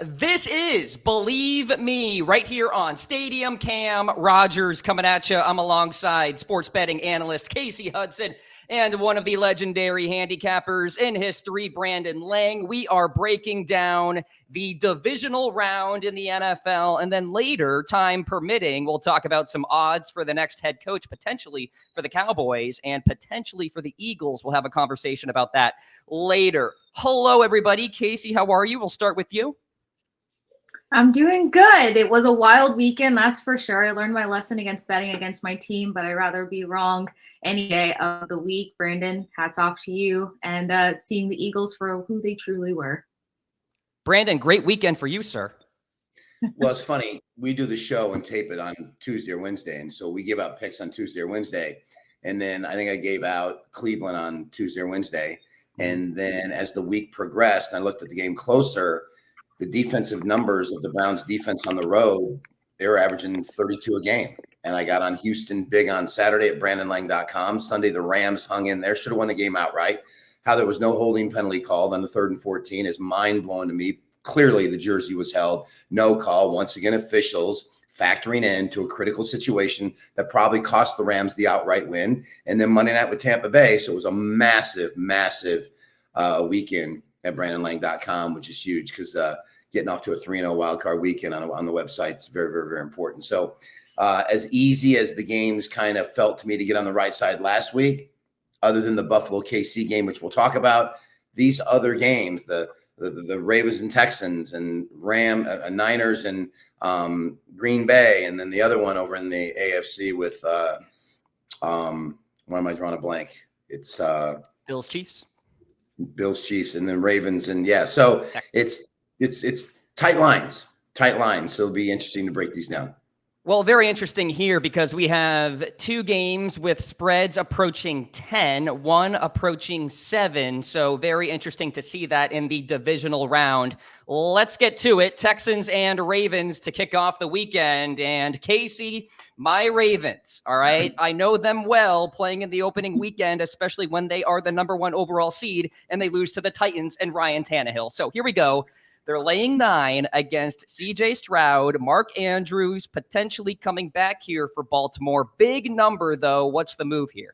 This is Believe Me right here on Stadium. Cam Rogers coming at you. I'm alongside sports betting analyst Kasey Hudson and one of the legendary handicappers in history, Brandon Lang. We are breaking down the divisional round in the NFL, and then later, time permitting, we'll talk about some odds for the next head coach, potentially for the Cowboys and potentially for the Eagles. We'll have a conversation about that later. Hello, everybody. Kasey, how are you? We'll start with you. I'm doing good. It was a wild weekend, that's for sure. I learned my lesson against betting against my team, but I'd rather be wrong any day of the week. Brandon, hats off to you and seeing the Eagles for who they truly were. Brandon, great weekend for you, sir. Well, it's funny. We do the show and tape it on Tuesday or Wednesday, and so we give out picks on Tuesday or Wednesday. And then I think I gave out Cleveland on Tuesday or Wednesday. And then as the week progressed, I looked at the game closer. The defensive numbers of the Browns defense on the road, they were averaging 32 a game. And I got on Houston big on Saturday at BrandonLang.com. Sunday, the Rams hung in there, should have won the game outright. How there was no holding penalty called on the 3rd and 14 is mind-blowing to me. Clearly, the jersey was held. No call. Once again, officials factoring in to a critical situation that probably cost the Rams the outright win. And then Monday night with Tampa Bay. So it was a massive, massive weekend at BrandonLang.com, which is huge because getting off to a 3-0 wildcard weekend on the website is very, very, very important. So as easy as the games kind of felt to me to get on the right side last week, other than the Buffalo KC game, which we'll talk about, these other games, the Ravens and Texans and Niners and Green Bay, and then the other one over in the AFC with why am I drawing a blank? It's Bills Chiefs, and then Ravens, and so it's tight lines. So it'll be interesting to break these down. Well, very interesting here because we have two games with spreads approaching 10, one approaching 7. So very interesting to see that in the divisional round. Let's get to it. Texans and Ravens to kick off the weekend. And Kasey, my Ravens, all right? I know them well playing in the opening weekend, especially when they are the number 1 overall seed and they lose to the Titans and Ryan Tannehill. So here we go. They're laying 9 against CJ Stroud. Mark Andrews potentially coming back here for Baltimore. Big number, though. What's the move here?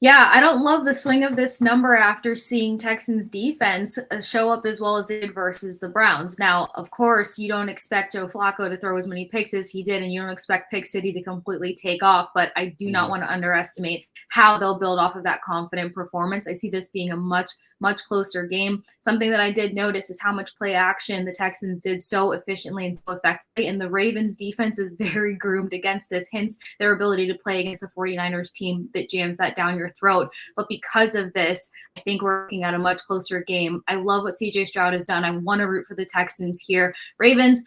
Yeah, I don't love the swing of this number after seeing Texans defense show up as well as they did versus the Browns. Now, of course, you don't expect Joe Flacco to throw as many picks as he did, and you don't expect Pick City to completely take off, but I do not want to underestimate how they'll build off of that confident performance. I see this being a much closer game. Something that I did notice is how much play action the Texans did so efficiently and so effectively, and the Ravens defense is very groomed against this, hence their ability to play against a 49ers team that jams that down your throat. But because of this, I think we're looking at a much closer game. I love what CJ Stroud has done. I want to root for the Texans here. Ravens,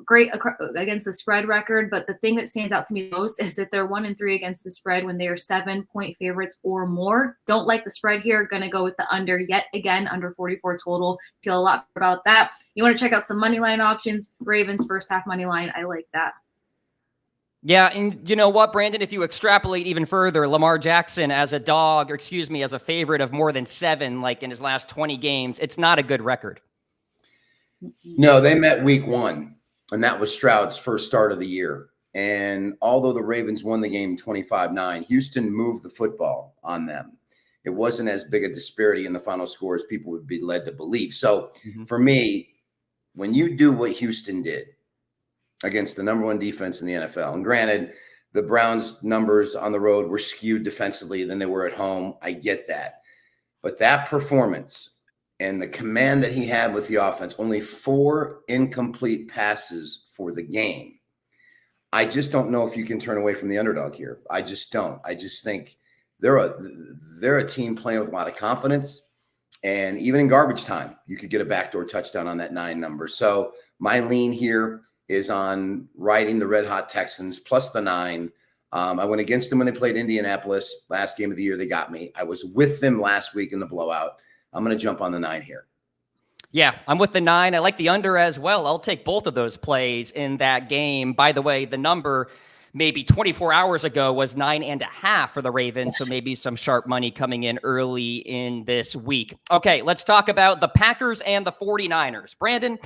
great against the spread record, but the thing that stands out to me most is that they're 1-3 against the spread when they are 7-point favorites or more. Don't like the spread here. Going to go with the under yet again, under 44 total. Feel a lot about that. You want to check out some money line options. Ravens first half money line. I like that. Yeah, and you know what, Brandon, if you extrapolate even further, Lamar Jackson as a favorite of more than 7, like in his last 20 games, it's not a good record. No, they met week 1, and that was Stroud's first start of the year. And although the Ravens won the game 25-9, Houston moved the football on them. It wasn't as big a disparity in the final score as people would be led to believe. So for me, when you do what Houston did against the number 1 defense in the NFL, and granted, the Browns' numbers on the road were skewed defensively than they were at home. I get that. But that performance and the command that he had with the offense, only 4 incomplete passes for the game. I just don't know if you can turn away from the underdog here. I just don't. I just think they're a team playing with a lot of confidence. And even in garbage time, you could get a backdoor touchdown on that 9 number. So my lean here is on riding the red-hot Texans plus the 9. I went against them when they played Indianapolis. Last game of the year, they got me. I was with them last week in the blowout. I'm going to jump on the 9 here. Yeah, I'm with the 9. I like the under as well. I'll take both of those plays in that game. By the way, the number maybe 24 hours ago was 9.5 for the Ravens. So maybe some sharp money coming in early in this week. Okay, let's talk about the Packers and the 49ers. Brandon,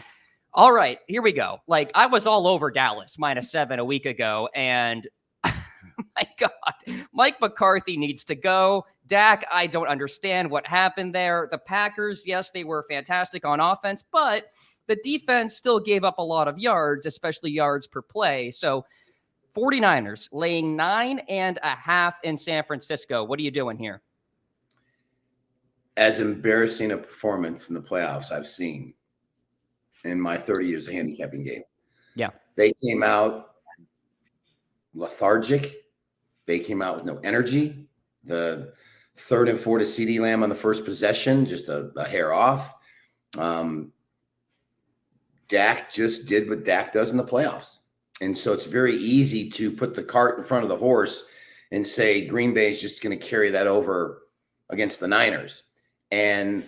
all right, here we go. Like, I was all over Dallas -7 a week ago, and my God, Mike McCarthy needs to go. Dak, I don't understand what happened there. The Packers, yes, they were fantastic on offense, but the defense still gave up a lot of yards, especially yards per play. So 49ers laying 9.5 in San Francisco. What are you doing here? As embarrassing a performance in the playoffs I've seen in my 30 years of handicapping game. Yeah. They came out lethargic. They came out with no energy. The 3rd and 4 to CeeDee Lamb on the first possession, just a hair off. Dak just did what Dak does in the playoffs. And so it's very easy to put the cart in front of the horse and say Green Bay is just going to carry that over against the Niners. And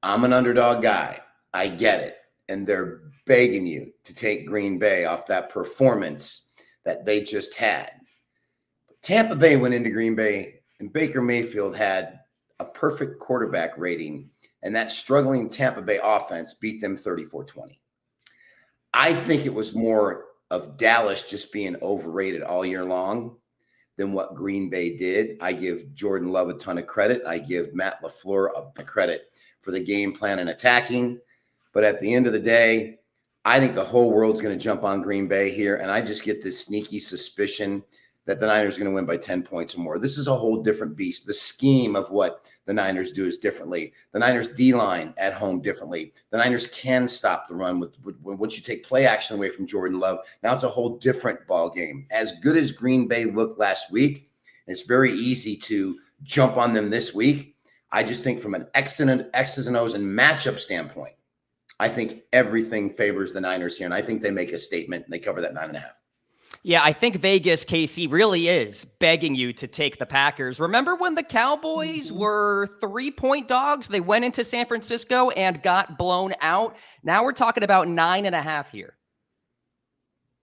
I'm an underdog guy. I get it. And they're begging you to take Green Bay off that performance that they just had. Tampa Bay went into Green Bay, and Baker Mayfield had a perfect quarterback rating, and that struggling Tampa Bay offense beat them 34-20. I think it was more of Dallas just being overrated all year long than what Green Bay did. I give Jordan Love a ton of credit. I give Matt LaFleur a credit for the game plan and attacking. But at the end of the day, I think the whole world's going to jump on Green Bay here, and I just get this sneaky suspicion that the Niners are going to win by 10 points or more. This is a whole different beast. The scheme of what the Niners do is differently. The Niners D-line at home differently. The Niners can stop the run once you take play action away from Jordan Love. Now it's a whole different ball game. As good as Green Bay looked last week, it's very easy to jump on them this week. I just think from an X's and O's and matchup standpoint, I think everything favors the Niners here, and I think they make a statement and they cover that 9.5. Yeah, I think Vegas, Kasey, really is begging you to take the Packers. Remember when the Cowboys were 3-point dogs? They went into San Francisco and got blown out. Now we're talking about 9.5 here.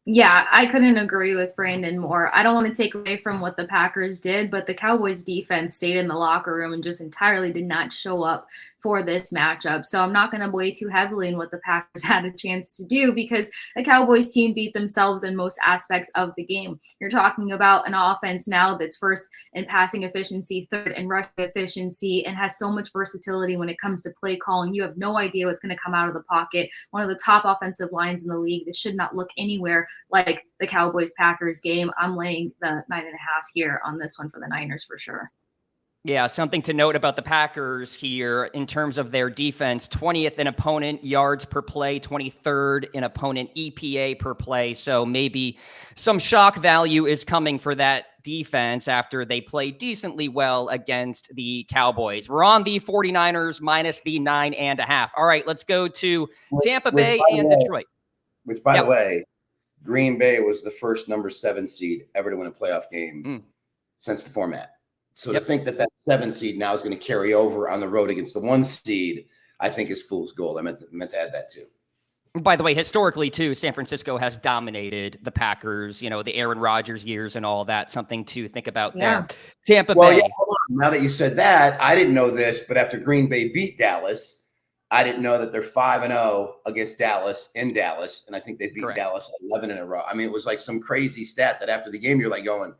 Yeah, I couldn't agree with Brandon more. I don't want to take away from what the Packers did, but the Cowboys defense stayed in the locker room and just entirely did not show up for this matchup. So I'm not going to weigh too heavily in what the Packers had a chance to do because the Cowboys team beat themselves in most aspects of the game. You're talking about an offense now that's first in passing efficiency, third in rushing efficiency, and has so much versatility when it comes to play calling. You have no idea what's going to come out of the pocket. One of the top offensive lines in the league that should not look anywhere like the Cowboys-Packers game. I'm laying the 9.5 here on this one for the Niners for sure. Yeah, something to note about the Packers here in terms of their defense, 20th in opponent yards per play, 23rd in opponent EPA per play. So maybe some shock value is coming for that defense after they play decently well against the Cowboys. We're on the 49ers minus the 9.5. All right, let's go to Tampa Bay and Detroit. Which, by the way, Green Bay was the first number 7 seed ever to win a playoff game since the format. So to think that 7 seed now is going to carry over on the road against the 1 seed, I think is fool's gold. I meant to add that too. By the way, historically too, San Francisco has dominated the Packers, you know, the Aaron Rodgers years and all that. Something to think about there. Tampa Bay. Yeah, hold on. Now that you said that, I didn't know this, but after Green Bay beat Dallas, I didn't know that they're 5-0 against Dallas in Dallas. And I think they beat Dallas 11 in a row. I mean, it was like some crazy stat that after the game, you're like going,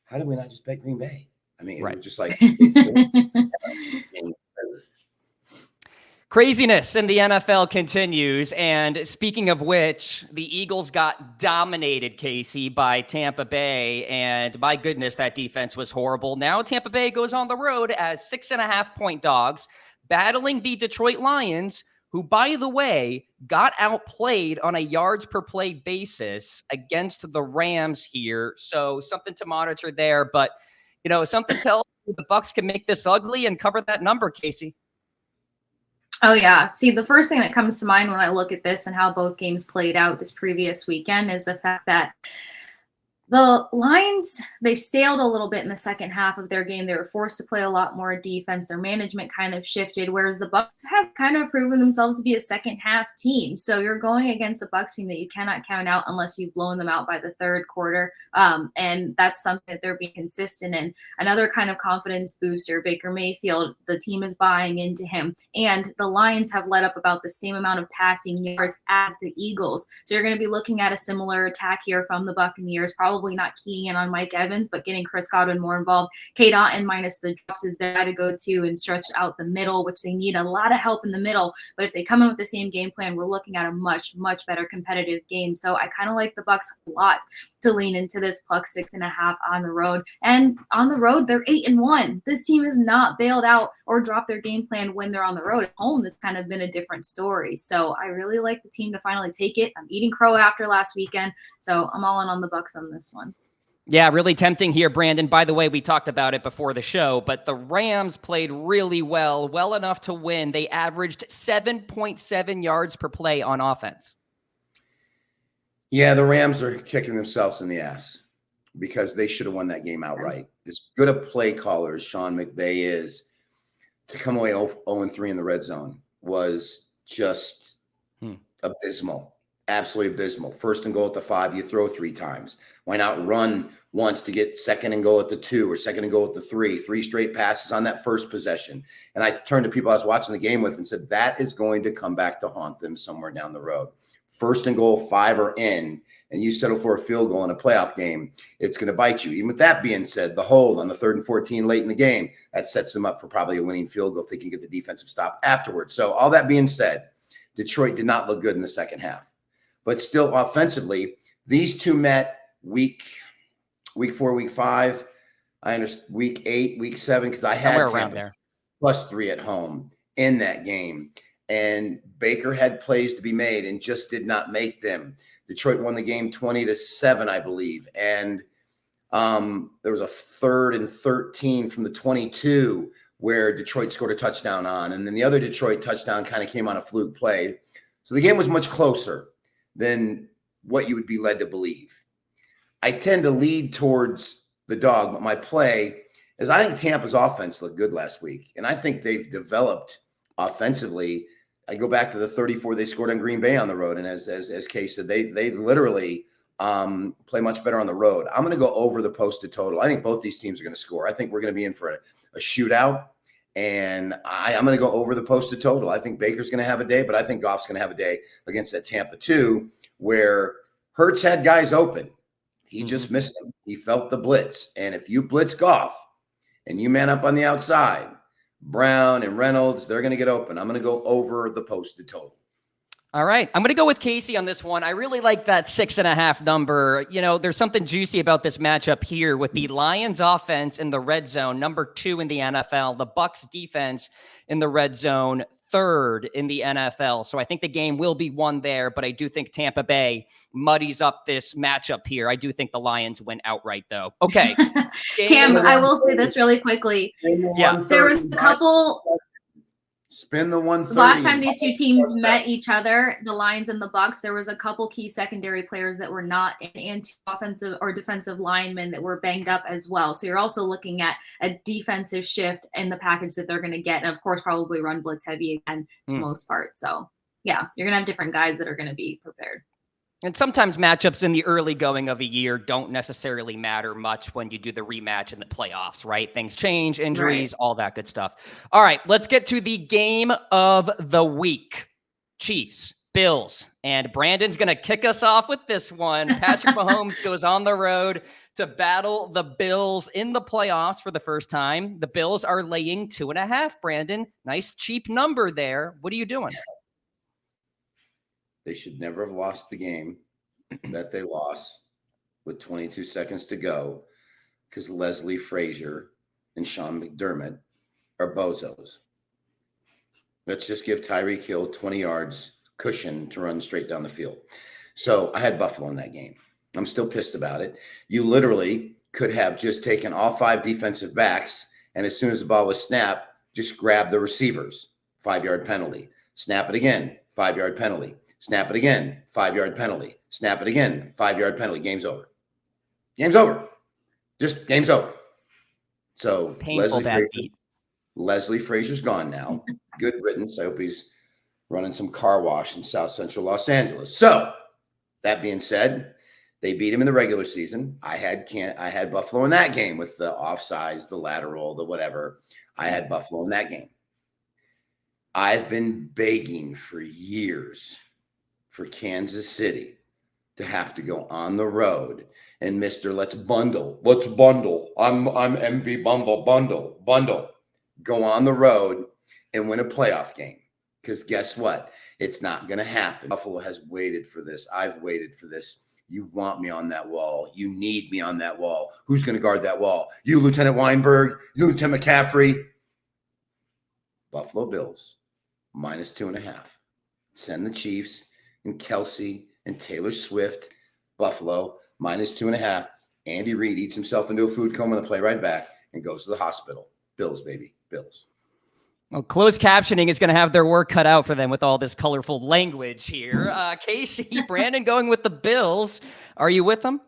how did we not just bet Green Bay? I mean, it was just like craziness in the NFL continues. And speaking of which, the Eagles got dominated, Kasey, by Tampa Bay. And my goodness, that defense was horrible. Now Tampa Bay goes on the road as 6.5-point dogs, battling the Detroit Lions, who, by the way, got outplayed on a yards per play basis against the Rams here. So something to monitor there. But you know, something tells me the Bucs can make this ugly and cover that number, Kasey. Oh, yeah. See, the first thing that comes to mind when I look at this and how both games played out this previous weekend is the fact that The Lions, they staled a little bit in the second half of their game. They were forced to play a lot more defense. Their management kind of shifted, whereas the Bucs have kind of proven themselves to be a second half team. So you're going against a Bucs team that you cannot count out unless you've blown them out by the third quarter. And that's something that they're being consistent in. Another kind of confidence booster, Baker Mayfield, the team is buying into him. And the Lions have let up about the same amount of passing yards as the Eagles. So you're going to be looking at a similar attack here from the Buccaneers, probably not keying in on Mike Evans, but getting Chris Godwin more involved. Kate Otten minus the drops is their guy to go to and stretch out the middle, which they need a lot of help in the middle. But if they come in with the same game plan, we're looking at a much, much better competitive game. So I kind of like the Bucs a lot to lean into this plus 6.5 on the road. And on the road, they're 8-1. This team is not bailed out or dropped their game plan when they're on the road. At home, it's kind of been a different story. So I really like the team to finally take it. I'm eating crow after last weekend, so I'm all in on the Bucs on this one. Yeah, really tempting here, Brandon. By the way, we talked about it before the show, but the Rams played really well enough to win. They averaged 7.7 yards per play on offense. Yeah, the Rams are kicking themselves in the ass because they should have won that game outright. As good a play caller as Sean McVay is, to come away 0-3 in the red zone was just abysmal. Absolutely abysmal. First and goal at the 5, you throw 3 times. Why not run once to get second and goal at the 2 or second and goal at the 3? 3 straight passes on that first possession. And I turned to people I was watching the game with and said, that is going to come back to haunt them somewhere down the road. First and goal, 5 are in, and you settle for a field goal in a playoff game, it's going to bite you. Even with that being said, the hold on the 3rd and 14 late in the game, that sets them up for probably a winning field goal if they can get the defensive stop afterwards. So all that being said, Detroit did not look good in the second half. But still offensively, these two met week 4, week 5. I understand week 8, week 7, because I had around there +3 at home in that game. And Baker had plays to be made and just did not make them. Detroit won the game 20-7, I believe. And there was a 3rd and 13 from the 22 where Detroit scored a touchdown on. And then the other Detroit touchdown kind of came on a fluke play. So the game was much closer than what you would be led to believe. I tend to lead towards the dog, but my play is I think Tampa's offense looked good last week. And I think they've developed offensively. I go back to the 34 they scored on Green Bay on the road. And as Kay said, they literally play much better on the road. I'm going to go over the posted total. I think both these teams are going to score. I think we're going to be in for a shootout. And I'm going to go over the posted total. I think Baker's going to have a day, but I think Goff's going to have a day against that Tampa 2, where Hurts had guys open. He just missed them. He felt the blitz. And if you blitz Goff and you man up on the outside, Brown and Reynolds, they're going to get open. I'm going to go over the posted total. All right. I'm going to go with Kasey on this one. I really like that 6.5 number. You know, there's something juicy about this matchup here with the Lions offense in the red zone, number 2 in the NFL, the Bucs defense in the red zone, 3rd in the NFL. So I think the game will be won there, but I do think Tampa Bay muddies up this matchup here. I do think the Lions win outright, though. Okay. Cam, I will say this really quickly. Yeah. There was a couple... Spin the 130. Last time these two teams met each other, the Lions and the Bucs, there was a couple key secondary players that were not in, and 2 offensive or defensive linemen that were banged up as well. So you're also looking at a defensive shift in the package that they're going to get. And of course, probably run blitz heavy again for the most part. So yeah, you're going to have different guys that are going to be prepared. And sometimes matchups in the early going of a year don't necessarily matter much when you do the rematch in the playoffs, right? Things change, injuries, all that good stuff. All right, let's get to the game of the week. Chiefs, Bills, and Brandon's going to kick us off with this one. Patrick Mahomes goes on the road to battle the Bills in the playoffs for the first time. The Bills are laying 2.5, Brandon. Nice cheap number there. What are you doing? They should never have lost the game that they lost with 22 seconds to go because Leslie Frazier and Sean McDermott are bozos. Let's just give Tyreek Hill 20 yards cushion to run straight down the field. So I had Buffalo in that game. I'm still pissed about it. You literally could have just taken all 5 defensive backs, and as soon as the ball was snapped, just grab the receivers. 5-yard penalty. Snap it again. 5-yard penalty. Snap it again, 5-yard penalty. Snap it again, 5-yard penalty. Game's over. Game's over. Just game's over. So Painful bad beat. Leslie Frazier's gone now. Good riddance. I hope he's running some car wash in South Central Los Angeles. So that being said, they beat him in the regular season. I had Buffalo in that game with the offsides, the lateral, the whatever. I had Buffalo in that game. I've been begging for years for Kansas City to have to go on the road and let's bundle. I'm MV bundle. Go on the road and win a playoff game. Because guess what? It's not going to happen. Buffalo has waited for this. I've waited for this. You want me on that wall. You need me on that wall. Who's going to guard that wall? You, Lieutenant Weinberg. You, Lieutenant McCaffrey. Buffalo Bills, -2.5. Send the Chiefs and Kelsey and Taylor Swift. Buffalo, -2.5. Andy Reid eats himself into a food coma to play right back and goes to the hospital. Bills, baby. Bills. Well, closed captioning is going to have their work cut out for them with all this colorful language here. Kasey, Brandon going with the Bills. Are you with them?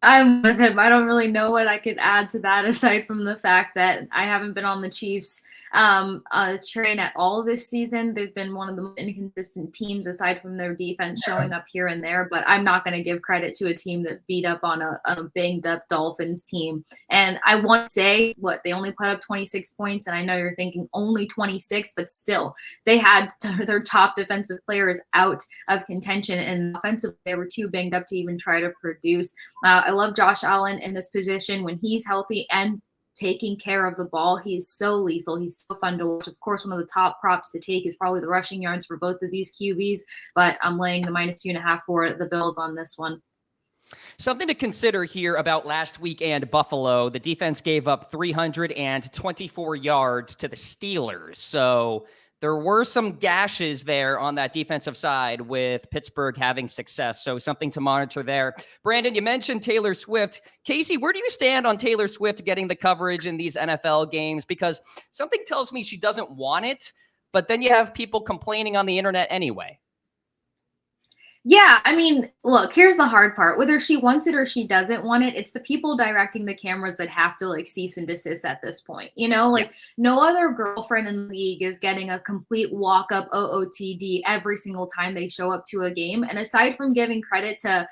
I'm with him. I don't really know what I could add to that aside from the fact that I haven't been on the Chiefs train at all this season. They've been one of the most inconsistent teams aside from their defense showing up here and there, but I'm not going to give credit to a team that beat up on a banged up Dolphins team. And I want to say they only put up 26 points. And I know you're thinking only 26, but still they had their top defensive players out of contention, and offensively they were too banged up to even try to produce. I love Josh Allen in this position when he's healthy and taking care of the ball. He's so lethal. He's so fun to watch. Of course, one of the top props to take is probably the rushing yards for both of these QBs, but I'm laying the -2.5 for the Bills on this one. Something to consider here about last week and Buffalo. The defense gave up 324 yards to the Steelers. So there were some gashes there on that defensive side with Pittsburgh having success. So something to monitor there. Brandon, you mentioned Taylor Swift. Kasey, where do you stand on Taylor Swift getting the coverage in these NFL games? Because something tells me she doesn't want it, but then you have people complaining on the internet anyway. Yeah, I mean, look, here's the hard part. Whether she wants it or she doesn't want it, it's the people directing the cameras that have to cease and desist at this point. No other girlfriend in the league is getting a complete walk-up OOTD every single time they show up to a game. And aside from giving credit to,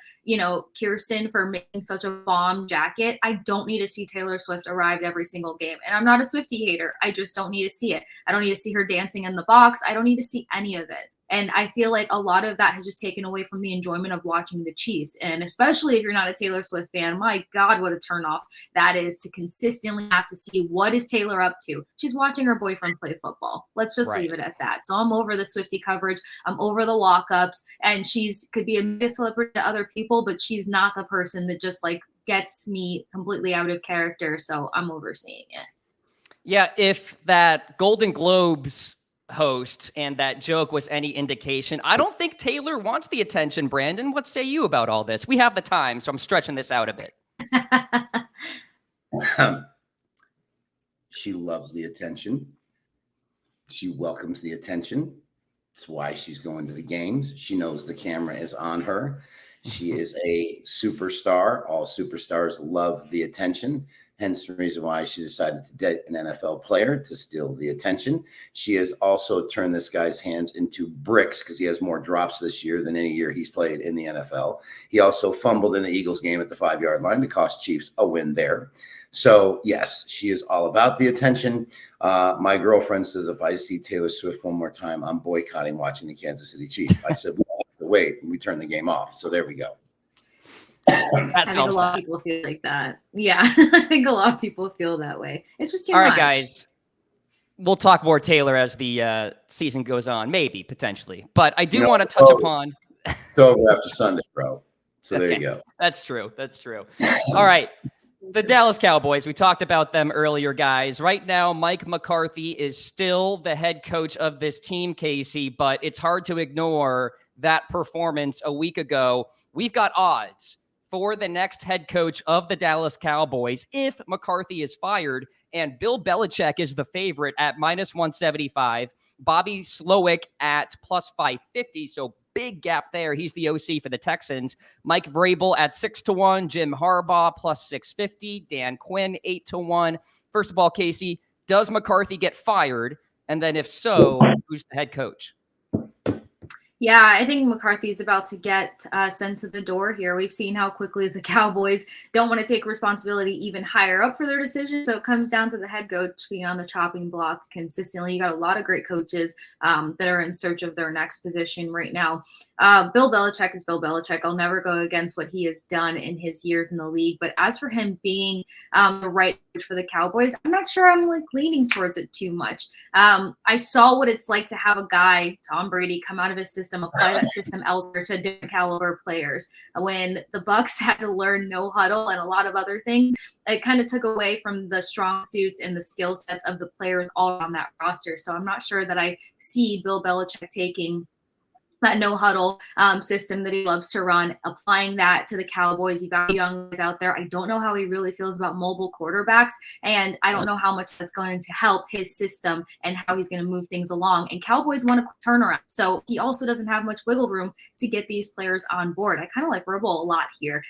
Kirsten for making such a bomb jacket, I don't need to see Taylor Swift arrive every single game. And I'm not a Swiftie hater. I just don't need to see it. I don't need to see her dancing in the box. I don't need to see any of it. And I feel like a lot of that has just taken away from the enjoyment of watching the Chiefs. And especially if you're not a Taylor Swift fan, my God, what a turnoff that is to consistently have to see what is Taylor up to. She's watching her boyfriend play football. Let's just leave it at that. So I'm over the Swiftie coverage. I'm over the walk-ups. And could be a mega celebrity to other people, but she's not the person that just gets me completely out of character. So I'm overseeing it. Yeah, if that Golden Globes host and that joke was any indication, I don't think Taylor wants the attention. Brandon, what say you about all this? We have the time, so I'm stretching this out a bit. She loves the attention. She welcomes the attention. That's why she's going to the games. She knows the camera is on her. She is a superstar. All superstars love the attention. Hence the reason why she decided to date an NFL player to steal the attention. She has also turned this guy's hands into bricks because he has more drops this year than any year he's played in the NFL. He also fumbled in the Eagles game at the 5-yard line to cost Chiefs a win there. So, yes, she is all about the attention. My girlfriend says if I see Taylor Swift one more time, I'm boycotting watching the Kansas City Chiefs. I said, we have to wait, and we turn the game off. So there we go. I think a lot of people feel like that. Yeah, I think a lot of people feel that way. It's just too much. All right, guys. We'll talk more Taylor as the season goes on, maybe, potentially. But I do want to touch upon... It's over after Sunday, bro. So there you go. That's true. That's true. All right. The Dallas Cowboys, we talked about them earlier, guys. Right now, Mike McCarthy is still the head coach of this team, Kasey, but it's hard to ignore that performance a week ago. We've got odds for the next head coach of the Dallas Cowboys if McCarthy is fired and Bill Belichick is the favorite at -175. Bobby Slowick at +550. So big gap there. He's the OC for the Texans. Mike Vrabel at 6-1. Jim Harbaugh +650. Dan Quinn 8-1. First of all, Kasey, does McCarthy get fired? And then if so, who's the head coach? Yeah, I think McCarthy's about to get sent to the door here. We've seen how quickly the Cowboys don't want to take responsibility even higher up for their decisions. So it comes down to the head coach being on the chopping block consistently. You got a lot of great coaches that are in search of their next position right now. Bill Belichick is Bill Belichick. I'll never go against what he has done in his years in the league. But as for him being the right coach for the Cowboys, I'm not sure I'm leaning towards it too much. I saw what it's like to have a guy, Tom Brady, come out of his system, apply that system elsewhere to different caliber players. When the Bucs had to learn no huddle and a lot of other things, it kind of took away from the strong suits and the skill sets of the players all on that roster. So I'm not sure that I see Bill Belichick taking that no huddle system that he loves to run, applying that to the Cowboys. You got young guys out there. I don't know how he really feels about mobile quarterbacks, and I don't know how much that's going to help his system and how he's going to move things along. And Cowboys want a turnaround, so he also doesn't have much wiggle room to get these players on board. I kind of like Vrabel a lot here.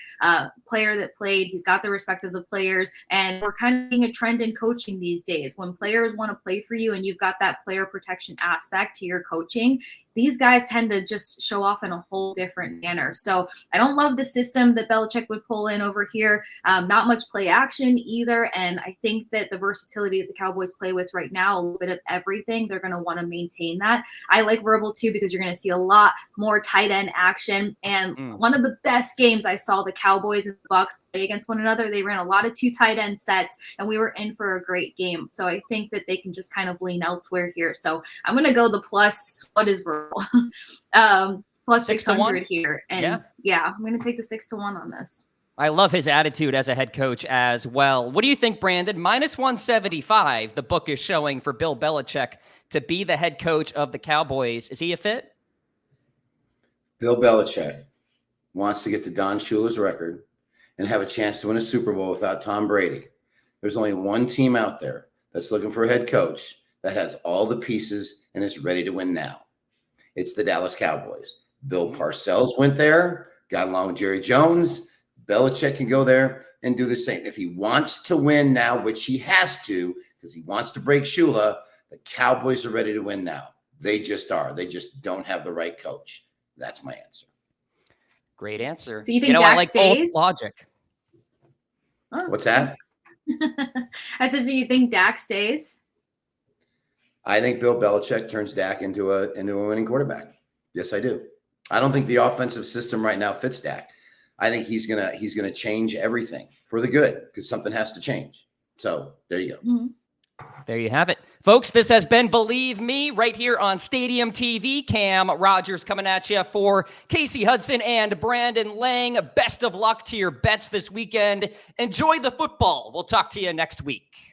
Player that played, he's got the respect of the players, and we're kind of seeing a trend in coaching these days. When players want to play for you and you've got that player protection aspect to your coaching, these guys tend to just show off in a whole different manner. So I don't love the system that Belichick would pull in over here. Not much play action either. And I think that the versatility that the Cowboys play with right now, a little bit of everything, they're going to want to maintain that. I like Vrabel too, because you're going to see a lot more tight end action. And one of the best games I saw the Cowboys and the Bucs play against one another, they ran a lot of 2 tight end sets, and we were in for a great game. So I think that they can just kind of lean elsewhere here. So I'm going to go the plus, what is Vrabel? Plus 600 here. And yeah, I'm going to take the 6-1 on this. I love his attitude as a head coach as well. What do you think, Brandon? -175, the book is showing for Bill Belichick to be the head coach of the Cowboys. Is he a fit? Bill Belichick wants to get to Don Shula's record and have a chance to win a Super Bowl without Tom Brady. There's only one team out there that's looking for a head coach that has all the pieces and is ready to win now. It's the Dallas Cowboys. Bill Parcells went there, got along with Jerry Jones. Belichick can go there and do the same. If he wants to win now, which he has to, because he wants to break Shula, the Cowboys are ready to win now. They just are. They just don't have the right coach. That's my answer. Great answer. So you think Dak stays? Both logic. Oh. What's that? I said, so you think Dak stays? I think Bill Belichick turns Dak into a winning quarterback. Yes, I do. I don't think the offensive system right now fits Dak. I think he's gonna change everything for the good, because something has to change. So there you go. Mm-hmm. There you have it. Folks, this has been Believe Me right here on Stadium TV. Cam Rogers coming at you for Kasey Hudson and Brandon Lang. Best of luck to your bets this weekend. Enjoy the football. We'll talk to you next week.